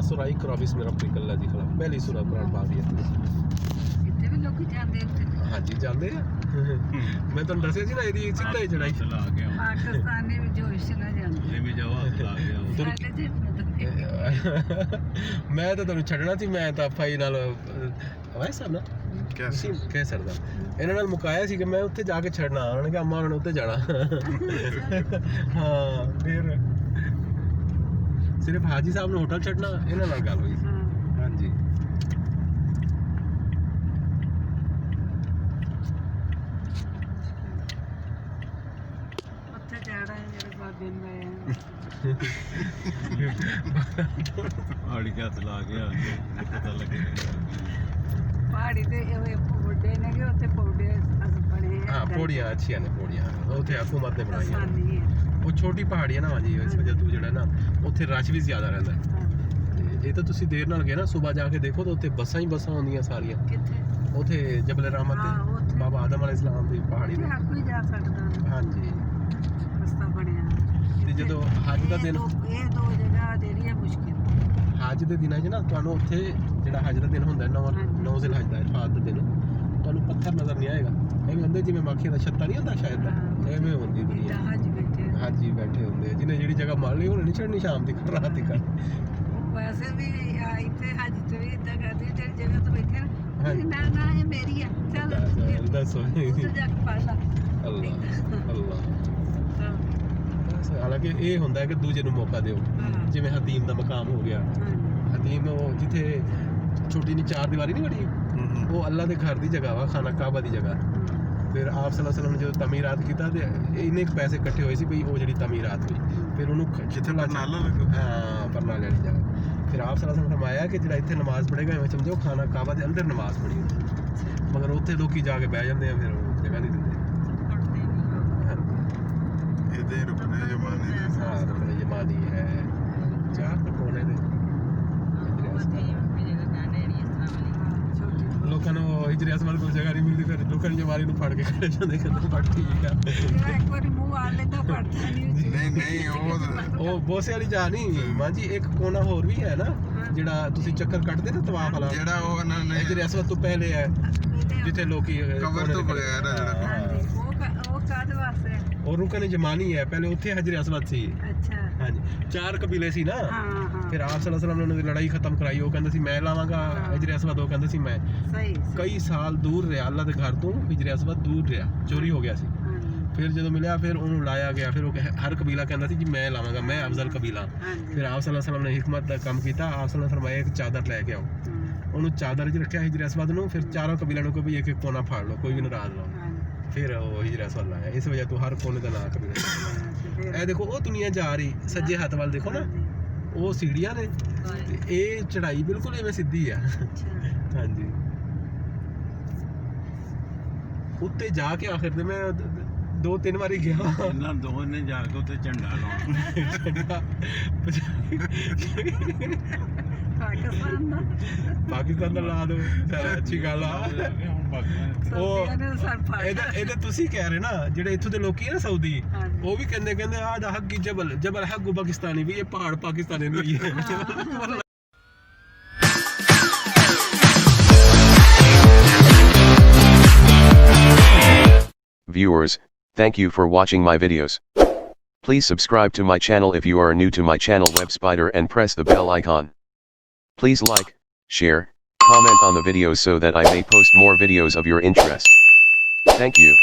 सुराई क्रॉबिस मेरा पिकल है दिखला पहली सुरा कुरान पा दी ਇੱਥੇ ਵੀ ਲੋਕੀ ਜਾਂਦੇ ਉੱਥੇ हाँ जी जाते हैं मैं तो दसे जी ना ਇਹਦੀ ਸਿੱਧਾ ਹੀ ਚੜਾਈ ਚਲਾ ਗਿਆ ਪਾਕਿਸਤਾਨੀ ਵੀ ਜੋਸ਼ ਨਾਲ ਜਾਂਦੇ ਇਹ ਵੀ ਜਵਾ ਚਲਾ ਗਿਆ ਸਾਡੇ ਤੇ ਮੈਂ ਤਾਂ ਤੁਹਾਨੂੰ ਛੱਡਣਾ ਸੀ ਮੈਂ ਤਾਂ ਫਾਈ ਨਾਲ ਵੈਸਾ ਨਾ ਕਹਿ ਸਕਦਾ ਇਹਨਾਂ ਨਾਲ ਮੁਕਾਇਆ ਸੀ ਕਿ ਮੈਂ ਉੱਥੇ ਜਾ ਕੇ ਛੱਡਣਾ ਉਹਨਾਂ ਨੇ ਕਿ ਅੰਮਾ ਉਹਨਾਂ ਨੇ ਉੱਤੇ ਜਾਣਾ ਹਾਂ ਫਿਰ ਸਿਰਫ ਹਾਜੀ ਸਾਹਿਬ ਨੂੰ ਹੋਟਲ ਛੱਡਣਾ ਇਹਨਾਂ ਨਾਲ ਗੱਲ ਹੋਈ ਹਾਂਜੀ ਉੱਥੇ ਜਾਣਾ ਜਿਹੜੇ ਬਾਬੇ ਨੂੰ ਆਏ ਆੜੀ ਕਿਆ ਚਲਾ ਗਿਆ ਪਤਾ ਲੱਗਿਆ ਪਹਾੜੀ ਤੇ ਇਹ ਪੌੜੇ ਨੇ ਕਿ ਉੱਥੇ ਪੌੜੇ ਬਣੇ हाँ पौड़ियाँ अच्छी ने पौड़ियाँ उत्थे हुकूमत ने बनाई ਆਸਾਨੀ ਹੈ वो छोटी पहाड़ी है ना जी इस वजह तू जड़ा ना उत्थे रश भी ज़्यादा रहता है ये तो तुसी देर नाल गए ना सुबह जाके देखो तो उत्थे बसां ही बसां होंदियां सारियां ਕਿੱਥੇ उत्थे जबल रहमत ਹਾਂ ਉੱਥੇ बाबा आदम अलैहिस्सलाम दी पहाड़ी ਉੱਥੇ ते ਹਰ ਕੋਈ ਜਾ ਸਕਦਾ हाँ जी ਰਸਤਾ ਬਣਿਆ ਤੇ ਜਦੋਂ ਹੱਜ ਦਾ ਦਿਨ ਇਹ ਦੋ ਜਗ੍ਹਾ ਜਿਹੜੀ ਹੈ ਮੁਸ਼ਕਿਲ ਹੱਜ ਦੇ ਦਿਨਾਂ 'ਚ ਨਾ ਤੁਹਾਨੂੰ ਉੱਥੇ ਜਿਹੜਾ ਹੱਜ ਦਾ ਦਿਨ ਹੁੰਦਾ 9 ਜ਼ਿਲ ਹੱਜ ਦਾ ਇਫਾਦ ਦਾ ਦਿਨ ਤੁਹਾਨੂੰ ਪੱਥਰ ਨਜ਼ਰ ਨਹੀਂ ਆਏਗਾ ਐਵੇਂ ਹੁੰਦੇ ਜਿਵੇਂ ਮਾਖੀਆਂ ਦਾ ਛੱਤਾ ਨਹੀਂ ਹੁੰਦਾ ਸ਼ਾਇਦ ਐਵੇਂ ਹੁੰਦੀ ਦੁਨੀਆ ਜਹਾਜ਼ ਬੈਠੇ ਹਾਜੀ ਬੈਠੇ ਹੁੰਦੇ ਜਿਹਨੇ ਜਿਹੜੀ ਜਗ੍ਹਾ ਮੰਨ ਲਈ ਉਹਨੇ ਨਹੀਂ ਛੱਡਣੀ ਸ਼ਾਮ ਦੀ ਰਾਤ ਦੀ ਕਰ ਵੈਸੇ ਵੀ ਇੱਥੇ ਹੱਜ ਤੇ ਵੀ ਇਦਾਂ ਕਰਦੇ ਜਿਹੜੀ ਜਗ੍ਹਾ ਤੋਂ ਬੈਠੇ ਨਾ ਨਾ ਇਹ ਮੇਰੀ ਆ ਚੱਲ ਦੱਸੋ ਉੱਧਰ ਜਾ ਕੇ ਪੜ ਲਾ ਅੱਲਾ ਅੱਲਾ ਹਾਂ ਹਾਲਾਂਕਿ ਇਹ ਹੁੰਦਾ ਹੈ ਕਿ ਦੂਜੇ ਨੂੰ ਮੌਕਾ ਦਿਓ ਜਿਵੇਂ ਹਤੀਮ ਦਾ ਮਕਾਮ ਹੋ ਗਿਆ ਹਤੀਮ ਉਹ ਜਿੱਥੇ ਛੋਟੀ ਨੀ ਚਾਰ ਦੀਵਾਰੀ ਨਹੀਂ ਬਣੀ ਉਹ ਅੱਲਾ ਦੇ ਘਰ ਦੀ ਜਗ੍ਹਾ ਵਾ ਖਾਨਾ ਕਾਬਾ ਦੀ ਜਗ੍ਹਾ ਫਿਰ ਆਪ ਸੱਲੱਲਾਹੁ ਅਲੈहि ਵਸੱਲਮ ਨੇ ਜਦੋਂ ਤਮੀਰਾਤ ਕੀਤਾ ਤੇ ਇੰਨੇ ਕੁ ਪੈਸੇ ਇਕੱਠੇ ਹੋਏ ਸੀ ਵੀ ਉਹ ਜਿਹੜੀ ਤਮੀਰਾਤ ਹੋਈ ਫਿਰ ਉਹਨੂੰ ਜਿੱਥੇ ਪਰਨਾਲਾ ਲੱਗਾ ਹਾਂ ਪਰਨਾਲੇ ਵਾਲੀ ਜਗ੍ਹਾ ਫਿਰ ਆਪ ਸੱਲੱਲਾਹੁ ਅਲੈहि ਵਸੱਲਮ ਫਰਮਾਇਆ ਕਿ ਜਿਹੜਾ ਇੱਥੇ ਨਮਾਜ਼ ਪੜ੍ਹੇਗਾ ਐਵੇਂ ਸਮਝੋ ਖਾਨਾ ਕਾਬਾ ਦੇ ਅੰਦਰ ਨਮਾਜ਼ ਪੜ੍ਹੀ ਮਗਰ ਉੱਥੇ ਲੋਕੀ ਜਾ ਕੇ ਬਹਿ ਜਾਂਦੇ ਆ ਫਿਰ ਉਹ ਜਗ੍ਹਾ ਨਹੀਂ ਦਿੰਦੇ ਇਹਦੇ ਰੁਕਨੇ ਜਮਾਨੇ ਹਾਂ ਰੁਕਨੇ ਜਮਾਨੀ ਹੈ ਚਾਰ ਕੋਨੇ ਦੇ ਲੋਕਾਂ ਨੂੰ ਹਿਜਰੀ ਅਸਮਾਨ ਕੋਲ ਜਗ੍ਹਾ ਨਹੀਂ ਮਿਲਦੀ ਫਿਰ ਲੋਕਾਂ ਨੇ ਜਮਾਰੀ ਨੂੰ ਫੜ ਕੇ ਖੜੇ ਜਾਂਦੇ ਕਹਿੰਦੇ ਫੜ ਠੀਕ ਆ ਇੱਕ ਵਾਰੀ ਮੂੰਹ ਆ ਲੈਂਦਾ ਪੜਦਾ ਨਹੀਂ ਉਹ ਬੋਸੇ ਵਾਲੀ ਜਾ ਨਹੀਂ ਮਾਂ ਜੀ ਇੱਕ ਕੋਨਾ ਹੋਰ ਵੀ ਹੈ ਨਾ ਜਿਹੜਾ ਤੁਸੀਂ ਚੱਕਰ ਕੱਟਦੇ ਨਾ ਤਵਾਫ ਵਾਲਾ ਜਿਹੜਾ ਉਹ ਉਹਨਾਂ ਨੇ ਹਿਜਰੀ ਅਸਮਾਨ ਤੋਂ ਪਹਿਲੇ ਹੈ ਜਿੱਥੇ ਲੋਕੀ ਕਵਰ ਤੋਂ ਬਗੈਰ ਹੈ ਜਿਹੜਾ ਉਹ ਕਾਹਦੇ ਵਾਸਤੇ ਉਹ ਰੁਕਨ ਜਮਾਨੀ ਹੈ ਪਹਿਲੇ ਉੱਥੇ ਹਜਰੇ ਅਸਵਦ ਸੀ ਅੱਛਾ ਹਾਂਜੀ ਚਾਰ ਕਬੀਲੇ ਸੀ ਨਾ ਹਾਂ ਫਿਰ ਆਪ ਸੱਲੱਲਾਹੁ ਅਲੈहि ਵਸੱਲਮ ਨੇ ਉਹਨਾਂ ਦੀ ਲੜਾਈ ਖਤਮ ਕਰਾਈ ਉਹ ਕਹਿੰਦੇ ਸੀ ਮੈਂ ਲਾਵਾਂਗਾ ਹਜਰੇ ਅਸਵਦ ਉਹ ਕਹਿੰਦੇ ਸੀ ਮੈਂ ਸਹੀ ਕਈ ਸਾਲ ਦੂਰ ਰਿਹਾ ਅੱਲਾ ਦੇ ਘਰ ਤੋਂ ਹਜਰੇ ਅਸਵਦ ਦੂਰ ਰਿਹਾ ਚੋਰੀ ਹੋ ਗਿਆ ਸੀ ਫਿਰ ਜਦੋਂ ਮਿਲਿਆ ਫਿਰ ਉਹਨੂੰ ਲਾਇਆ ਗਿਆ ਫਿਰ ਉਹ ਹਰ ਕਬੀਲਾ ਕਹਿੰਦਾ ਸੀ ਜੀ ਮੈਂ ਲਾਵਾਂਗਾ ਮੈਂ ਅਫਜ਼ਲ ਕਬੀਲਾ ਫਿਰ ਆਪ ਸੱਲੱਲਾਹੁ ਅਲੈहि ਵਸੱਲਮ ਨੇ ਹਿਕਮਤ ਦਾ ਕੰਮ ਕੀਤਾ ਆਪ ਸੱਲੱਲਾਹੁ ਅਲੈहि ਵਸੱਲਮ ਫਰਮਾਇਆ ਇੱਕ ਚਾਦਰ ਲੈ ਕੇ ਆਓ ਉਹਨੂੰ ਚਾਦਰ 'ਚ ਰੱਖਿਆ ਹਜਰੇ ਅਸਵਦ ਨੂੰ ਫਿਰ ਚਾਰੋਂ ਕਬੀਲਿਆਂ ਨੂੰ ਕੋਈ ਵੀ ਇੱਕ ਇੱਕ ਕੋਨਾ ਫਾੜ ਲਓ ਕੋਈ ਵੀ ਨਾਰਾਜ਼ ਨਾ ਫਿਰ ਉਹ ਹਿਜਰਾ ਅਸਵਦ ਲਾਇਆ ਇਸ ਵਜ੍ਹਾ ਤੋਂ ਹਰ ਕੋਨੇ ਦਾ ਨਾਂ ਕਬੀਲਾ ਇਹ ਦੇਖੋ ਉਹ ਦੁਨੀਆ ਜਾ ਰਹੀ ਸੱਜੇ ਹੱਥ ਵੱਲ ਦੇਖੋ ਨਾ ਉਹ ਸੀੜੀਆਂ ਨੇ ਤੇ ਇਹ ਚੜਾਈ ਬਿਲਕੁਲ ਐਵੇਂ ਸਿੱਧੀ ਆ ਹਾਂਜੀ ਉੱਤੇ ਜਾ ਕੇ ਆਖਿਰ ਤੇ ਮੈਂ 2-3 ਵਾਰੀ ਗਿਆ ਇਹਨਾਂ ਦੋਵਾਂ ਨੇ ਜਾ ਕੇ ਉੱਥੇ ਝੰਡਾ ਲਾਉਣਾ ਪਾਕਿਸਤਾਨ ਦਾ ਲਾ ਦੋ ਅੱਛੀ ਗੱਲ ਆ ਉਹ ਇਹਦਾ ਤੁਸੀਂ ਕਹਿ ਰਹੇ ਨਾ ਜਿਹੜੇ ਇੱਥੋਂ ਦੇ ਲੋਕੀ ਆ ਨਾ ਸਾਊਦੀ ਉਹ ਵੀ ਕਹਿੰਦੇ ਆ ਦਾ ਹੱਕੀ ਜਬਲ ਹੱਕ ਪਾਕਿਸਤਾਨੀ ਵੀ ਇਹ ਪਹਾੜ ਪਾਕਿਸਤਾਨੀ ਨਹੀਂ ਹੈ Viewers, thank you for watching my videos. Please subscribe to my channel if you are new to my channel Web Spider and press the bell icon. Please like, share, comment on the videos so that I may post more videos of your interest. Thank you.